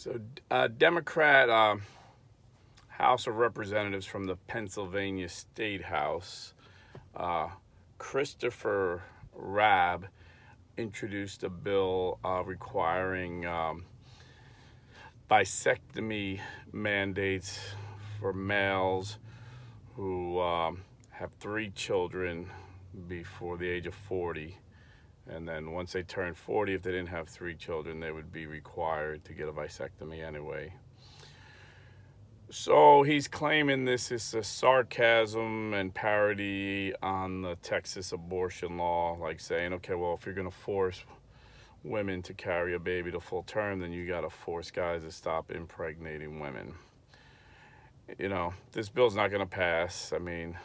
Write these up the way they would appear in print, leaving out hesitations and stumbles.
So, Democrat House of Representatives from the Pennsylvania State House, Christopher Rabb, introduced a bill requiring vasectomy mandates for males who have 3 children before the age of 40. And then once they turn 40, if they didn't have 3 children, they would be required to get a vasectomy anyway. So he's claiming this is a sarcasm and parody on the Texas abortion law, like saying, okay, well, if you're going to force women to carry a baby to full term, then you got to force guys to stop impregnating women. You know, this bill's not going to pass. I mean,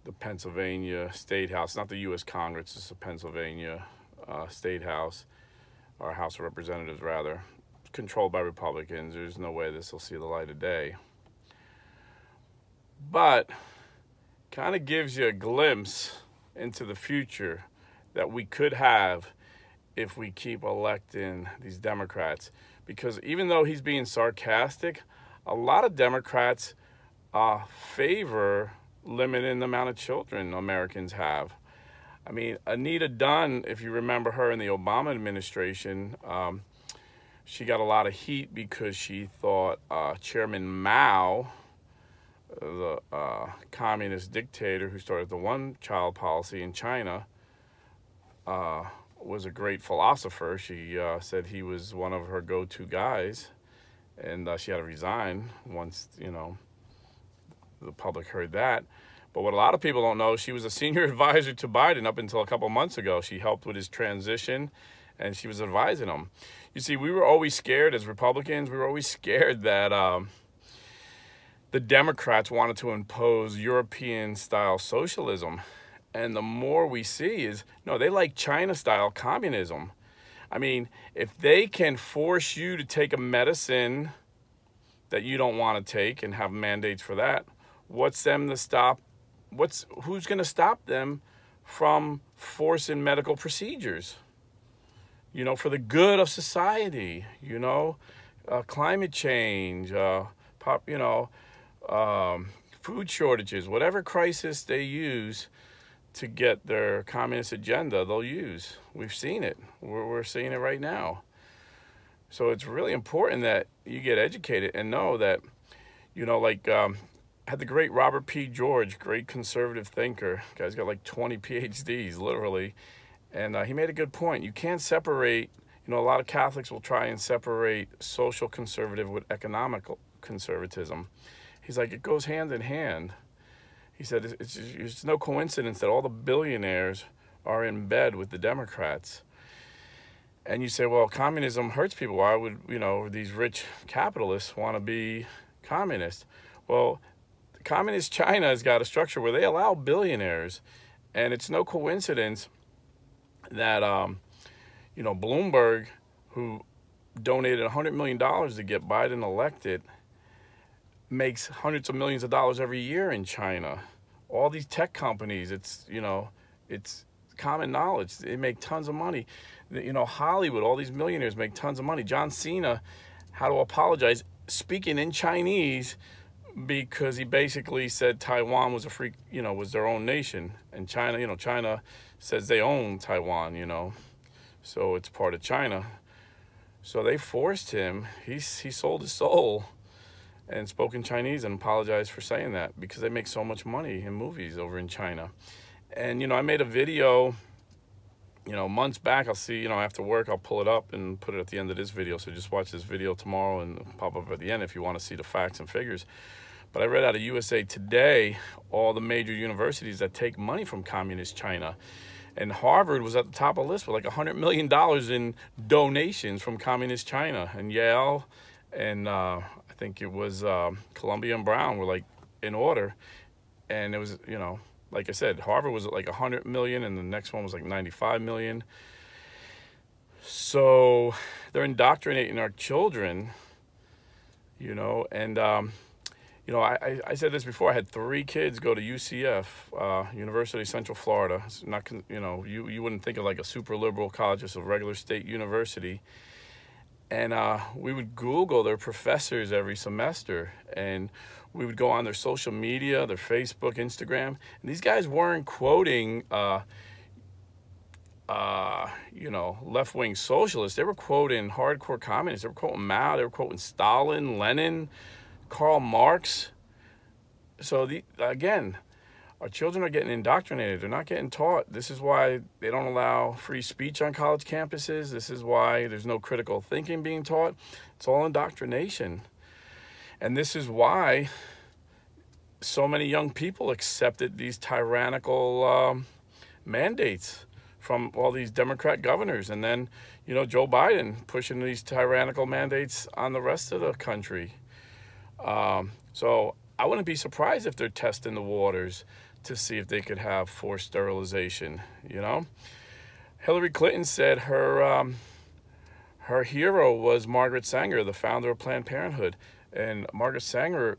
the Pennsylvania State House, not the U.S. Congress, it's the Pennsylvania State House, or House of Representatives rather, controlled by Republicans. There's no way this will see the light of day. But kind of gives you a glimpse into the future that we could have if we keep electing these Democrats. Because even though he's being sarcastic, a lot of Democrats favor limiting the amount of children Americans have. I mean, Anita Dunn, if you remember her in the Obama administration, she got a lot of heat because she thought Chairman Mao, the communist dictator who started the one-child policy in China, was a great philosopher. She said he was one of her go-to guys, and she had to resign once, you know, the public heard that. But what a lot of people don't know, she was a senior advisor to Biden up until a couple months ago. She helped with his transition, and she was advising him. You see, we were always scared as Republicans. We were always scared that the Democrats wanted to impose European-style socialism. And the more we see is, no, they like China-style communism. I mean, if they can force you to take a medicine that you don't want to take and have mandates for that, who's going to stop them from forcing medical procedures? You know, for the good of society, you know, climate change, food shortages, whatever crisis they use to get their communist agenda, they'll use. We've seen it. We're seeing it right now. So it's really important that you get educated and know that, you know, like, had the great Robert P. George, great conservative thinker. Guy's got like 20 PhDs, literally. And he made a good point. You can't separate, you know, a lot of Catholics will try and separate social conservative with economical conservatism. He's like, it goes hand in hand. He said, it's no coincidence that all the billionaires are in bed with the Democrats. And you say, well, communism hurts people. Why would, you know, these rich capitalists want to be communist? Well, communist China has got a structure where they allow billionaires. And it's no coincidence that, you know, Bloomberg, who donated $100 million to get Biden elected, makes hundreds of millions of dollars every year in China. All these tech companies, it's, you know, it's common knowledge. They make tons of money. You know, Hollywood, all these millionaires make tons of money. John Cena had to apologize speaking in Chinese because he basically said Taiwan was a free, you know, was their own nation. And China, you know, China says they own Taiwan, you know, so it's part of China. So they forced him. He sold his soul and spoke in Chinese and apologized for saying that because they make so much money in movies over in China. And, you know, I made a video, you know, months back. I'll see, you know, after work, I'll pull it up and put it at the end of this video. So just watch this video tomorrow and pop up at the end if you want to see the facts and figures. But I read out of USA Today all the major universities that take money from communist China. And Harvard was at the top of the list with like $100 million in donations from communist China. And Yale and I think it was Columbia and Brown were like in order. And it was, you know, like I said, Harvard was like 100 million and the next one was like 95 million. So they're indoctrinating our children, you know, and, you know, I said this before, I had 3 kids go to UCF, University of Central Florida. It's not, you know, you wouldn't think of like a super liberal college, just a regular state university. And we would Google their professors every semester, and we would go on their social media, their Facebook, Instagram, and these guys weren't quoting, you know, left-wing socialists. They were quoting hardcore communists. They were quoting Mao. They were quoting Stalin, Lenin, Karl Marx. So again, our children are getting indoctrinated. They're not getting taught. This is why they don't allow free speech on college campuses. This is why there's no critical thinking being taught. It's all indoctrination. And this is why so many young people accepted these tyrannical mandates from all these Democrat governors. And then, you know, Joe Biden pushing these tyrannical mandates on the rest of the country. So I wouldn't be surprised if they're testing the waters to see if they could have forced sterilization, you know? Hillary Clinton said her hero was Margaret Sanger, the founder of Planned Parenthood. And Margaret Sanger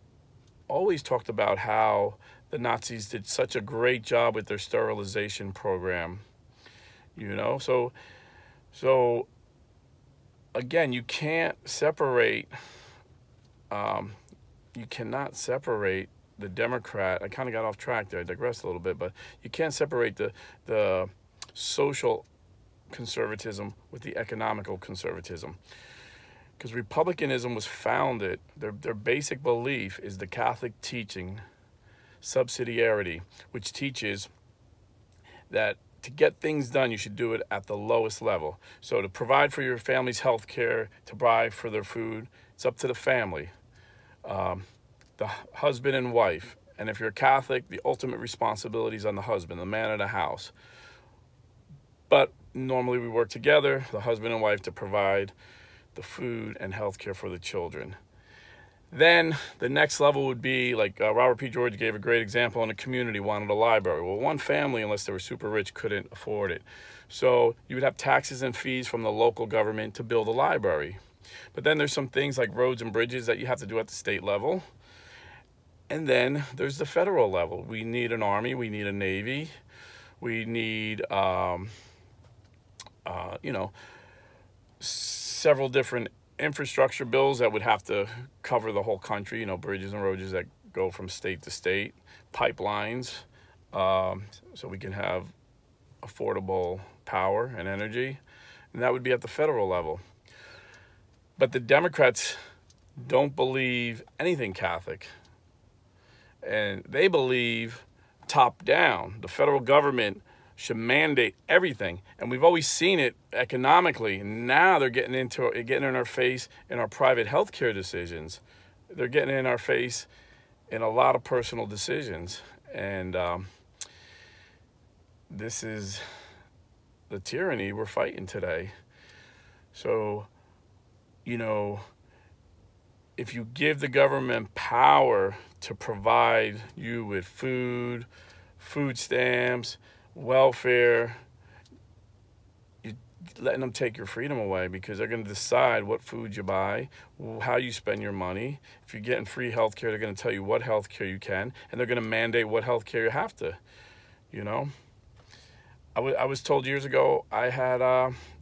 always talked about how the Nazis did such a great job with their sterilization program, you know? So again, you can't separate, you cannot separate the Democrat. I kind of got off track there. I digressed a little bit, but you can't separate the social conservatism with the economical conservatism, because Republicanism was founded, their basic belief is the Catholic teaching, subsidiarity, which teaches that to get things done, you should do it at the lowest level. So to provide for your family's health care, to provide for their food, it's up to the family. The husband and wife, and if you're a Catholic, the ultimate responsibility is on the husband, the man of the house. But normally we work together, the husband and wife, to provide the food and health care for the children. Then the next level would be, like Robert P. George gave a great example, in a community wanted a library. Well, one family, unless they were super rich, couldn't afford it. So you would have taxes and fees from the local government to build a library. But then there's some things like roads and bridges that you have to do at the state level. And then there's the federal level. We need an army, we need a navy, we need, you know, several different infrastructure bills that would have to cover the whole country, you know, bridges and roads that go from state to state, pipelines, so we can have affordable power and energy, and that would be at the federal level. But the Democrats don't believe anything Catholic, and they believe top down. The federal government should mandate everything, and we've always seen it economically. Now they're getting in our face in our private healthcare decisions. They're getting in our face in a lot of personal decisions, and this is the tyranny we're fighting today. So, you know, if you give the government power to provide you with food, food stamps, welfare, you're letting them take your freedom away, because they're going to decide what food you buy, how you spend your money. If you're getting free health care, they're going to tell you what health care you can, and they're going to mandate what health care you have to, you know. I was told years ago I had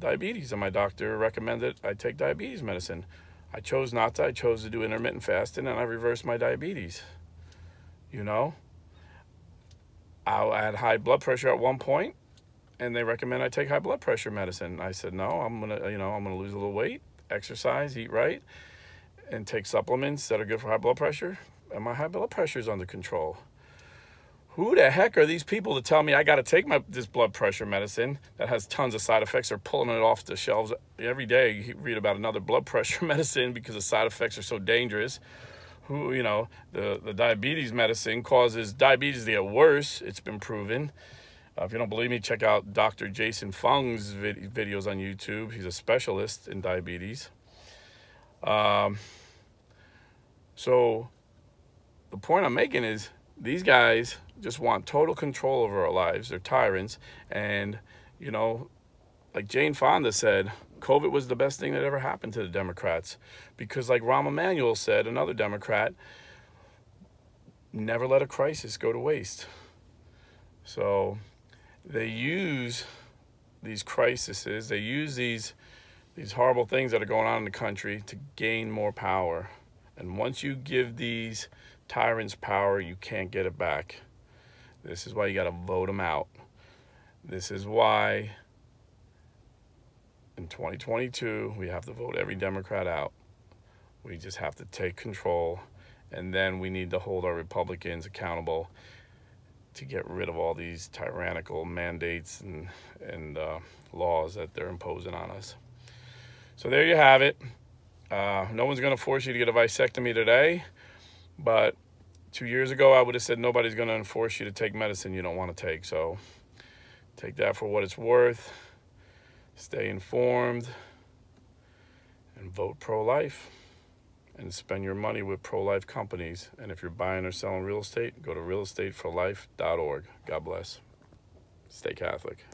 diabetes, and my doctor recommended I take diabetes medicine. I chose not to. I chose to do intermittent fasting, and I reversed my diabetes. You know, I had high blood pressure at one point, and they recommend I take high blood pressure medicine. I said, no, I'm gonna lose a little weight, exercise, eat right, and take supplements that are good for high blood pressure, and my high blood pressure is under control. Who the heck are these people to tell me I got to take this blood pressure medicine that has tons of side effects? They're pulling it off the shelves every day. You read about another blood pressure medicine because the side effects are so dangerous. Who, you know, the diabetes medicine causes diabetes to get worse. It's been proven. If you don't believe me, check out Dr. Jason Fung's videos on YouTube. He's a specialist in diabetes. So the point I'm making is these guys just want total control over our lives. They're tyrants. And, you know, like Jane Fonda said, COVID was the best thing that ever happened to the Democrats. Because like Rahm Emanuel said, another Democrat, never let a crisis go to waste. So they use these crises, they use these these horrible things that are going on in the country to gain more power. And once you give these tyrants power, you can't get it back. This is why you got to vote them out. This is why in 2022, we have to vote every Democrat out. We just have to take control, and then we need to hold our Republicans accountable to get rid of all these tyrannical mandates and laws that they're imposing on us. So there you have it. No one's going to force you to get a vasectomy today, but 2 years ago, I would have said nobody's going to enforce you to take medicine you don't want to take. So take that for what it's worth. Stay informed and vote pro-life, and spend your money with pro-life companies. And if you're buying or selling real estate, go to realestateforlife.org. God bless. Stay Catholic.